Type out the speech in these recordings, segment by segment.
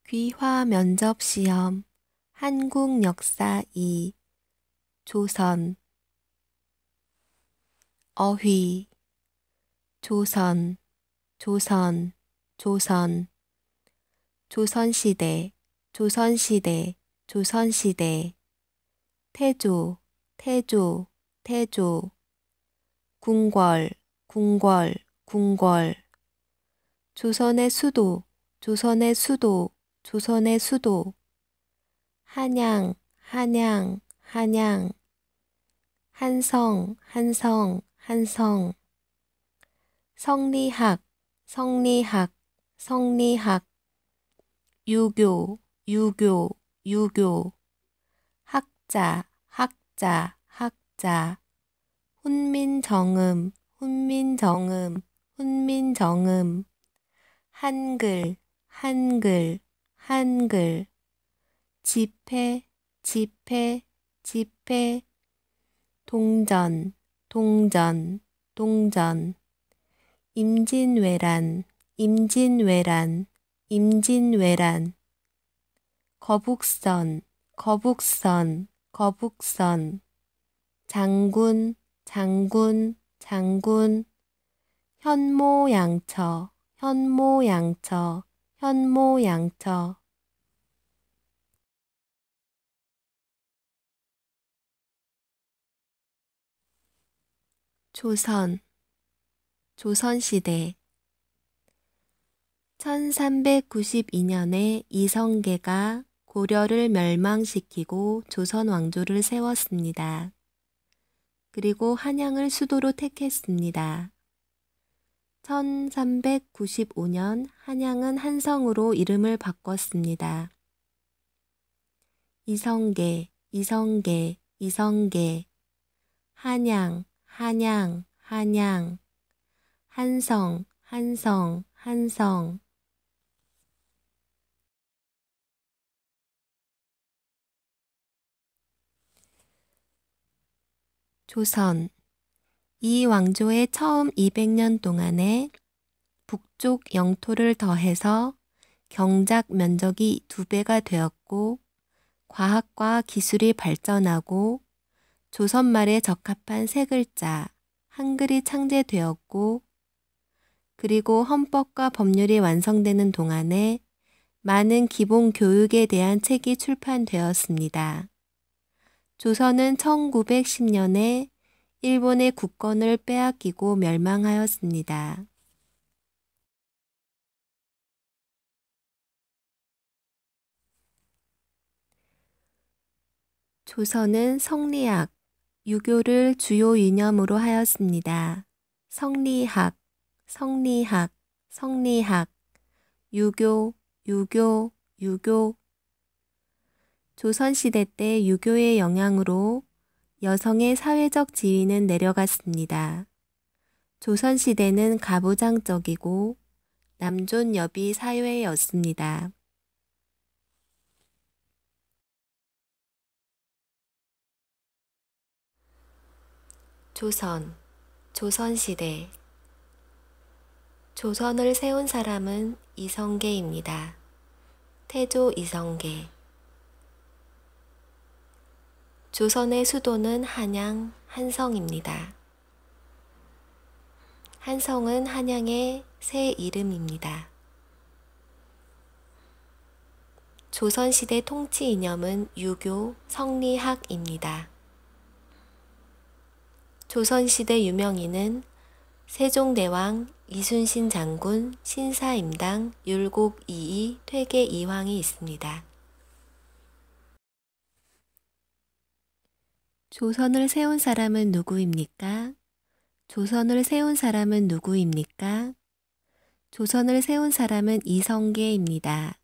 귀화 면접 시험 한국 역사 2 조선 어휘 조선 조선시대 태조 궁궐 조선의 수도 한양 한성 성리학 유교 학자 훈민정음 한글 집회 동전 임진왜란 거북선 장군 현모양처 조선시대 1392년에 이성계가 고려를 멸망시키고 조선 왕조를 세웠습니다. 그리고 한양을 수도로 택했습니다. 1395년 한양은 한성으로 이름을 바꿨습니다. 이성계 한양 한성 조선 이 왕조의 처음 200년 동안에 북쪽 영토를 더해서 경작 면적이 2배가 되었고 과학과 기술이 발전하고 조선말에 적합한 세 글자, 한글이 창제되었고 그리고 헌법과 법률이 완성되는 동안에 많은 기본 교육에 대한 책이 출판되었습니다. 조선은 1910년에 일본의 국권을 빼앗기고 멸망하였습니다. 조선은 성리학, 유교를 주요 이념으로 하였습니다. 성리학, 유교. 조선시대 때 유교의 영향으로 여성의 사회적 지위는 내려갔습니다. 조선시대는 가부장적이고 남존여비 사회였습니다. 조선시대 조선을 세운 사람은 이성계입니다. 태조 이성계. 조선의 수도는 한양, 한성입니다. 한성은 한양의 새 이름입니다. 조선시대 통치 이념은 유교, 성리학입니다. 조선시대 유명인은 세종대왕, 이순신 장군, 신사임당, 율곡 이이, 퇴계 이황이 있습니다. 조선을 세운 사람은 누구입니까? 조선을 세운 사람은 이성계입니다.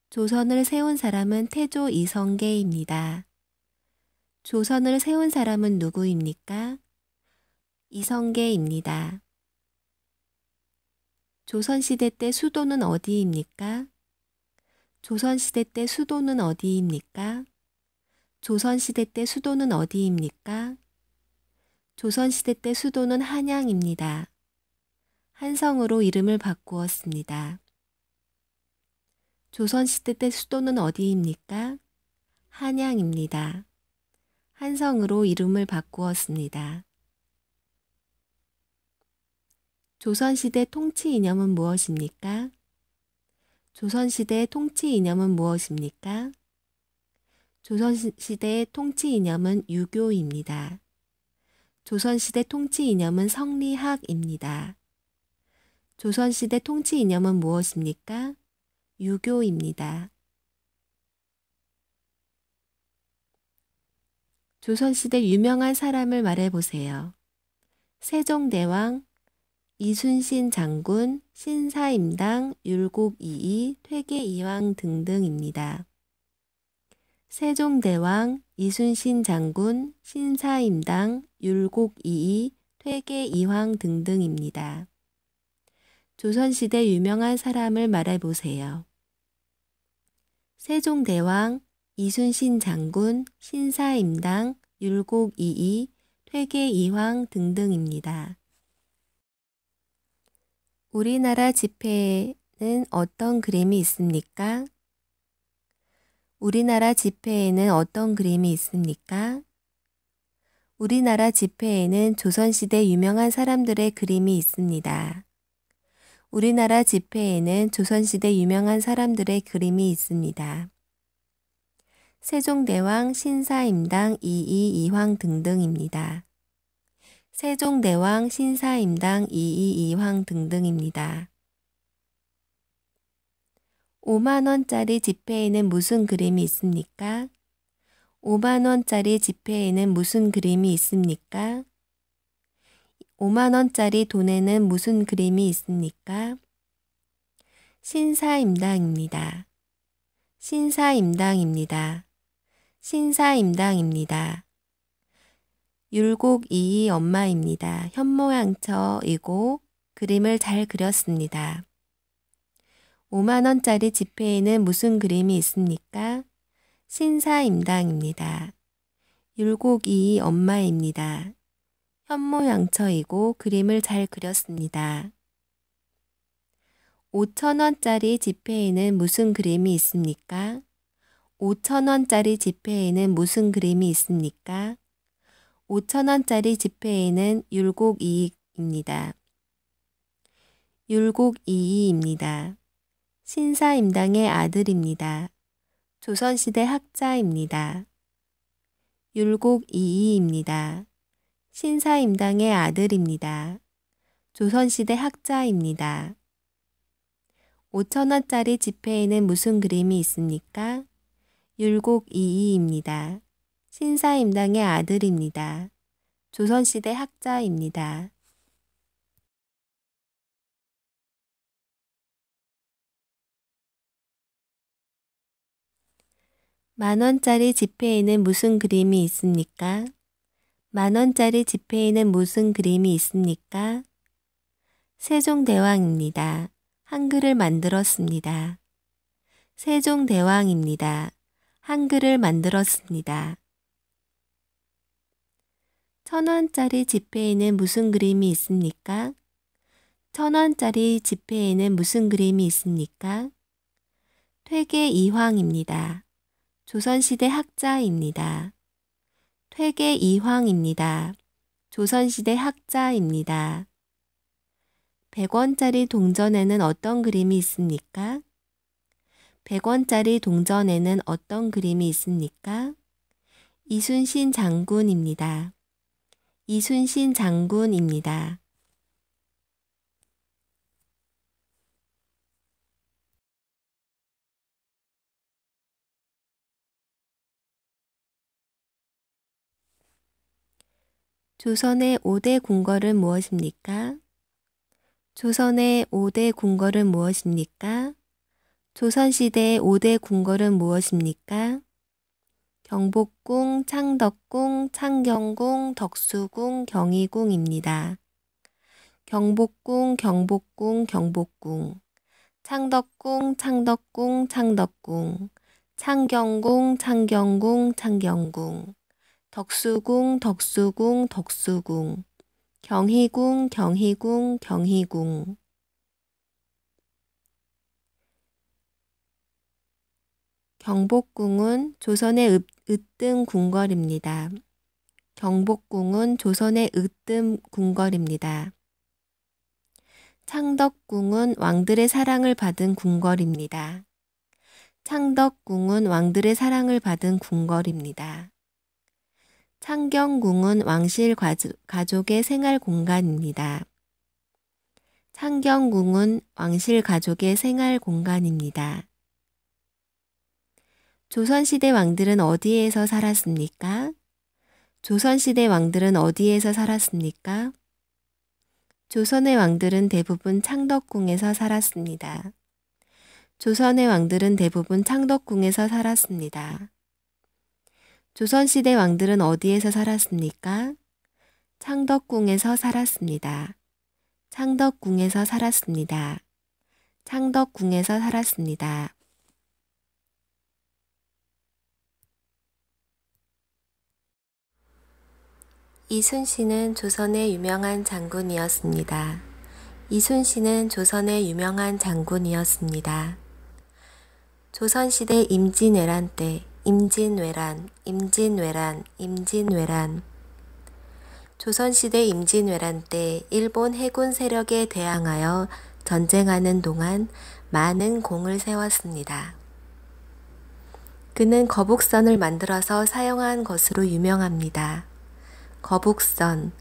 조선을 세운 사람은 태조 이성계입니다. 조선을 세운 사람은 누구입니까? 이성계입니다. 조선시대 때 수도는 어디입니까? 조선시대 때 수도는 어디입니까? 조선시대 때 수도는 어디입니까? 조선시대 때 수도는 한양입니다. 한성으로 이름을 바꾸었습니다. 조선시대 때 수도는 어디입니까? 한양입니다. 한성으로 이름을 바꾸었습니다. 조선시대 통치 이념은 무엇입니까? 조선시대의 통치 이념은 무엇입니까? 조선시대의 통치 이념은 유교입니다. 조선시대 통치 이념은 성리학입니다. 조선시대 통치 이념은 무엇입니까? 유교입니다. 조선시대 유명한 사람을 말해보세요. 세종대왕, 이순신 장군, 신사임당, 율곡이이, 퇴계이황 등등입니다. 세종대왕, 이순신 장군, 신사임당, 율곡이이, 퇴계이황 등등입니다. 조선시대 유명한 사람을 말해보세요. 세종대왕, 이순신 장군, 신사임당, 율곡이이, 퇴계이황 등등입니다. 우리나라 지폐에는 어떤 그림이 있습니까? 우리나라 지폐에는 어떤 그림이 있습니까? 우리나라 지폐에는 조선시대 유명한 사람들의 그림이 있습니다. 우리나라 지폐에는 조선시대 유명한 사람들의 그림이 있습니다. 세종대왕, 신사임당, 이이이황 등등입니다. 세종대왕, 신사임당, 이이이황 등등입니다. 5만원짜리 지폐에는 무슨 그림이 있습니까? 5만원짜리 지폐에는 무슨 그림이 있습니까? 5만원짜리 돈에는 무슨 그림이 있습니까? 신사임당입니다. 신사임당입니다. 신사임당입니다. 율곡이이 엄마입니다. 현모양처이고 그림을 잘 그렸습니다. 5만원짜리 지폐에는 무슨 그림이 있습니까? 신사임당입니다. 율곡이이 엄마입니다. 현모양처이고 그림을 잘 그렸습니다. 5천원짜리 지폐에는 무슨 그림이 있습니까? 5천원짜리 지폐에는 무슨 그림이 있습니까? 5천원짜리 지폐에는 율곡이이입니다. 율곡이이입니다. 신사임당의 아들입니다. 조선시대 학자입니다. 율곡이이입니다. 신사임당의 아들입니다. 조선시대 학자입니다. 5천원짜리 지폐에는 무슨 그림이 있습니까? 율곡이이입니다. 신사임당의 아들입니다. 조선시대 학자입니다. 만원짜리 지폐에는 무슨 그림이 있습니까? 만원짜리 지폐에는 무슨 그림이 있습니까? 세종대왕입니다. 한글을 만들었습니다. 세종대왕입니다. 한글을 만들었습니다. 1000원짜리 지폐에는 무슨 그림이 있습니까? 1000원짜리 지폐에는 무슨 그림이 있습니까? 퇴계이황입니다. 조선시대 학자입니다. 퇴계이황입니다. 조선시대 학자입니다. 100원짜리 동전에는 어떤 그림이 있습니까? 100원짜리 동전에는 어떤 그림이 있습니까? 이순신 장군입니다. 이순신 장군입니다. 조선의 5대 궁궐은 무엇입니까? 조선의 5대 궁궐은 무엇입니까? 조선시대의 5대 궁궐은 무엇입니까? 경복궁, 창덕궁, 창경궁, 덕수궁, 경희궁입니다. 경복궁, 경복궁, 경복궁. 창덕궁, 창덕궁, 창덕궁. 창경궁, 창경궁, 창경궁. 덕수궁, 덕수궁, 덕수궁. 경희궁, 경희궁, 경희궁. 경복궁은 조선의 으뜸 궁궐입니다. 경복궁은 조선의 으뜸 궁궐입니다. 창덕궁은 왕들의 사랑을 받은 궁궐입니다. 창덕궁은 왕들의 사랑을 받은 궁궐입니다. 창경궁은 왕실 가족의 생활 공간입니다. 창경궁은 왕실 가족의 생활 공간입니다. 조선시대 왕들은 어디에서 살았습니까? 조선시대 왕들은 어디에서 살았습니까? 조선의 왕들은 대부분 창덕궁에서 살았습니다. 조선의 왕들은 대부분 창덕궁에서 살았습니다. 조선시대 왕들은 어디에서 살았습니까? 창덕궁에서 살았습니다. 창덕궁에서 살았습니다. 창덕궁에서 살았습니다. 이순신은 조선의 유명한 장군이었습니다. 이순신은 조선의 유명한 장군이었습니다. 조선시대 임진왜란 때 임진왜란 조선시대 임진왜란 때 일본 해군 세력에 대항하여 전쟁하는 동안 많은 공을 세웠습니다. 그는 거북선을 만들어서 사용한 것으로 유명합니다. 거북선.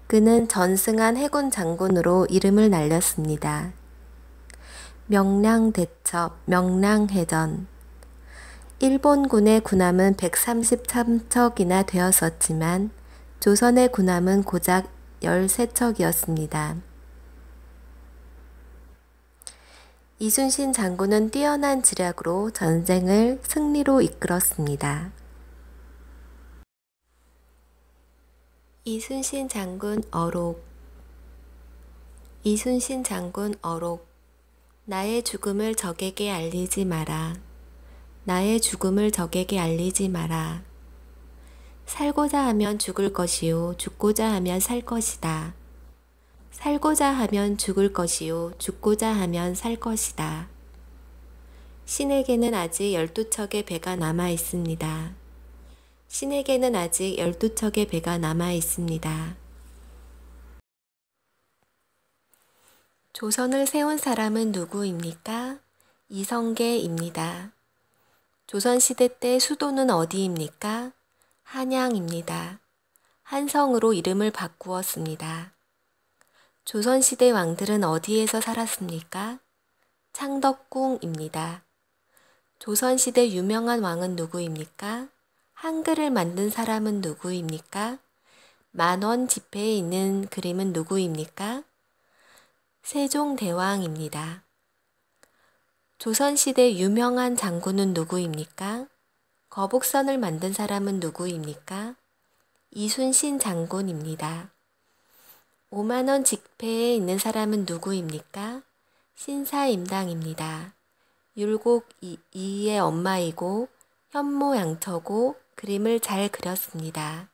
그는 전승한 해군 장군으로 이름을 날렸습니다. 명량대첩, 명량해전. 일본군의 군함은 133척이나 되었었지만 조선의 군함은 고작 13척이었습니다. 이순신 장군은 뛰어난 지략으로 전쟁을 승리로 이끌었습니다. 이순신 장군 어록. 이순신 장군 어록. 나의 죽음을 적에게 알리지 마라. 나의 죽음을 적에게 알리지 마라. 살고자 하면 죽을 것이요 죽고자 하면 살 것이다. 살고자 하면 죽을 것이요 죽고자 하면 살 것이다. 신에게는 아직 12척의 배가 남아 있습니다. 신에게는 아직 12척의 배가 남아 있습니다. 조선을 세운 사람은 누구입니까? 이성계입니다. 조선시대 때 수도는 어디입니까? 한양입니다. 한성으로 이름을 바꾸었습니다. 조선시대 왕들은 어디에서 살았습니까? 창덕궁입니다. 조선시대 유명한 왕은 누구입니까? 한글을 만든 사람은 누구입니까? 만원 지폐에 있는 그림은 누구입니까? 세종대왕입니다. 조선시대 유명한 장군은 누구입니까? 거북선을 만든 사람은 누구입니까? 이순신 장군입니다. 5만원 지폐에 있는 사람은 누구입니까? 신사임당입니다. 율곡 이의 엄마이고 현모양처고 그림을 잘 그렸습니다.